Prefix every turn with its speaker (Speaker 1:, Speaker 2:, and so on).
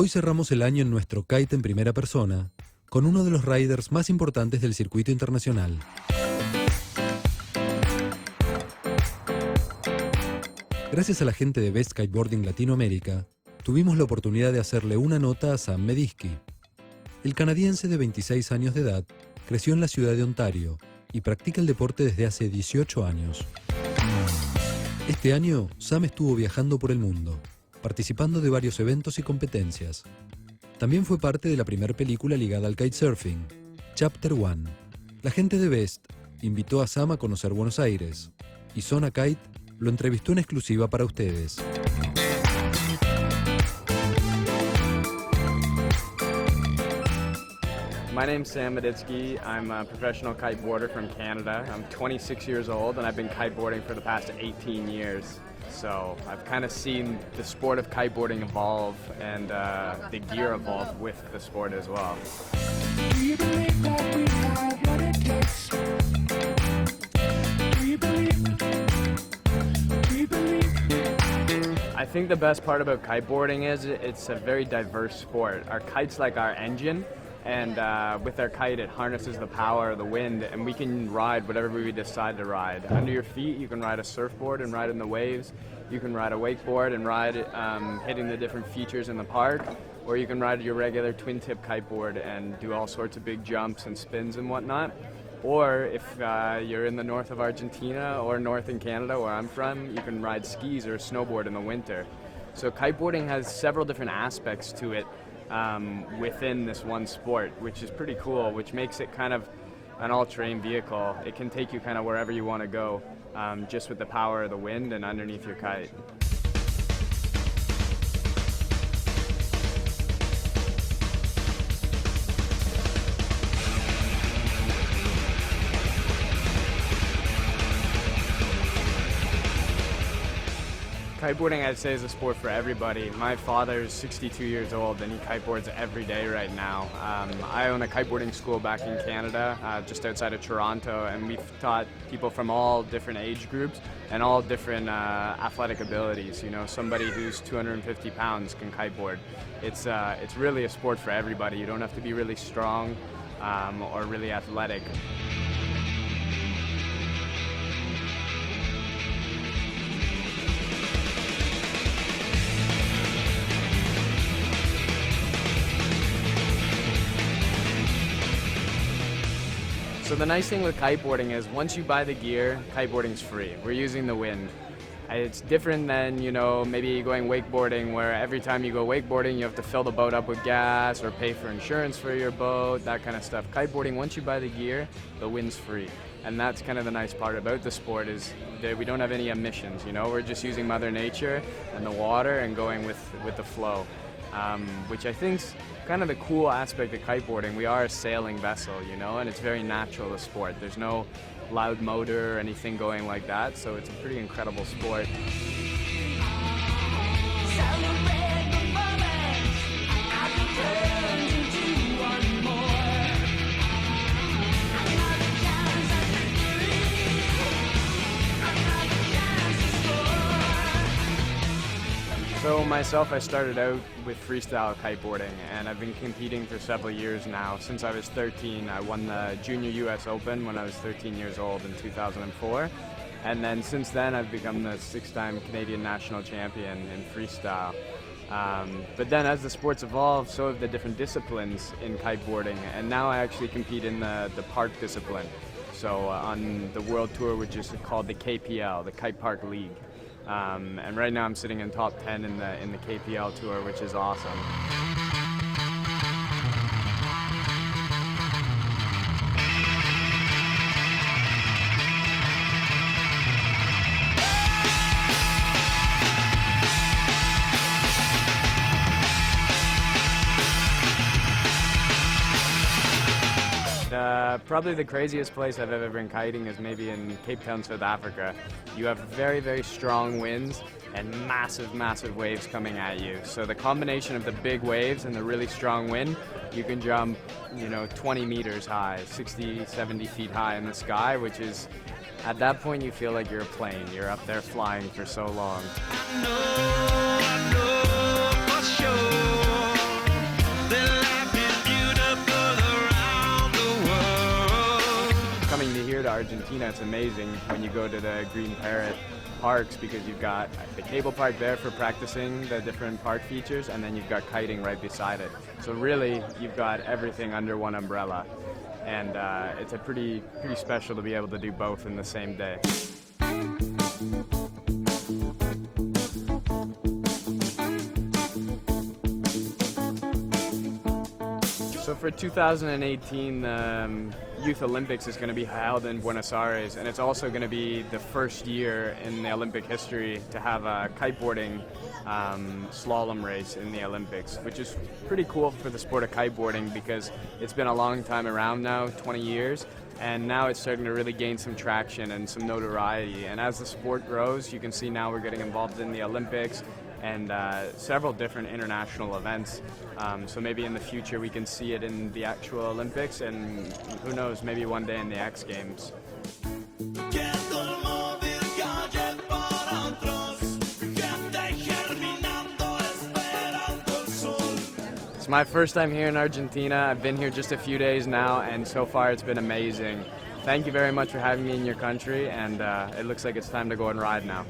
Speaker 1: Hoy cerramos el año en nuestro Kite en primera persona, con uno de los riders más importantes del circuito internacional. Gracias a la gente de Best Kiteboarding Latinoamérica, tuvimos la oportunidad de hacerle una nota a Sam Medysky. El canadiense de 26 años de edad creció en la ciudad de Ontario y practica el deporte desde hace 18 años. Este año, Sam estuvo viajando por el mundo, participando de varios eventos y competencias. También fue parte de la primera película ligada al kitesurfing, Chapter 1. La gente de Best invitó a Sam a conocer Buenos Aires y ZonaKite lo entrevistó en exclusiva para ustedes.
Speaker 2: My name's Sam Medysky. I'm a professional kiteboarder from Canada. I'm 26 years old and I've been kiteboarding for the past 18 years. So I've kind of seen the sport of kiteboarding evolve and the gear evolve with the sport as well.
Speaker 3: Do you believe that we have what it takes? Do you believe?
Speaker 2: I think the best part about kiteboarding is it's a very diverse sport. Our kite's like our engine. And with our kite, it harnesses the power of the wind, and we can ride whatever we decide to ride. Under your feet, you can ride a surfboard and ride in the waves. You can ride a wakeboard and ride hitting the different features in the park. Or you can ride your regular twin-tip kiteboard and do all sorts of big jumps and spins and whatnot. Or if you're in the north of Argentina or north in Canada, where I'm from, you can ride skis or snowboard in the winter. So kiteboarding has several different aspects to it. Within this one sport, which is pretty cool, which makes it kind of an all-terrain vehicle. It can take you kind of wherever you want to go, just with the power of the wind and underneath your kite. Kiteboarding, I'd say, is a sport for everybody. My father's 62 years old and he kiteboards every day right now. I own a kiteboarding school back in Canada, just outside of Toronto, and we've taught people from all different age groups and all different athletic abilities. You know, somebody who's 250 pounds can kiteboard. It's really a sport for everybody. You don't have to be really strong or really athletic. So the nice thing with kiteboarding is once you buy the gear, kiteboarding's free. We're using the wind. It's different than, you know, maybe going wakeboarding where every time you go wakeboarding you have to fill the boat up with gas or pay for insurance for your boat, that kind of stuff. Kiteboarding, once you buy the gear, the wind's free. And that's kind of the nice part about the sport is that we don't have any emissions, you know, we're just using Mother Nature and the water and going with the flow. Which I think's kind of the cool aspect of kiteboarding. We are a sailing vessel, you know, and it's very natural, the sport. There's no loud motor or anything going like that, so it's a pretty incredible sport. So myself, I started out with freestyle kiteboarding and I've been competing for several years now. Since I was 13, I won the Junior US Open when I was 13 years old in 2004. And then since then, I've become the 6-time Canadian national champion in freestyle. But then as the sport's evolved, so have the different disciplines in kiteboarding. And now I actually compete in the park discipline. So on the world tour, which is called the KPL, the Kite Park League. And right now I'm sitting in top 10 in the KPL tour, which is awesome. Probably the craziest place I've ever been kiting is maybe in Cape Town, South Africa. You have very, very strong winds and massive, massive waves coming at you. So the combination of the big waves and the really strong wind, you can jump, 20 meters high, 60, 70 feet high in the sky, which is, at that point you feel like you're a plane. You're up there flying for so long.
Speaker 3: I know for sure.
Speaker 2: coming to here to Argentina, it's amazing when you go to the Green Parrot parks because you've got the cable park there for practicing the different park features, and then you've got kiting right beside it. So really, you've got everything under one umbrella, and it's a pretty special to be able to do both in the same day. So for 2018, Youth Olympics is going to be held in Buenos Aires, and it's also going to be the first year in the Olympic history to have a kiteboarding slalom race in the Olympics, which is pretty cool for the sport of kiteboarding because it's been a long time around now, 20 years, and now it's starting to really gain some traction and some notoriety. And as the sport grows, you can see now we're getting involved in the Olympics and several different international events. So maybe in the future we can see it in the actual Olympics, and who knows, maybe one day in the X Games. It's my first time here in Argentina. I've been here just a few days now, and so far it's been amazing. Thank you very much for having me in your country, and it looks like it's time to go and ride now.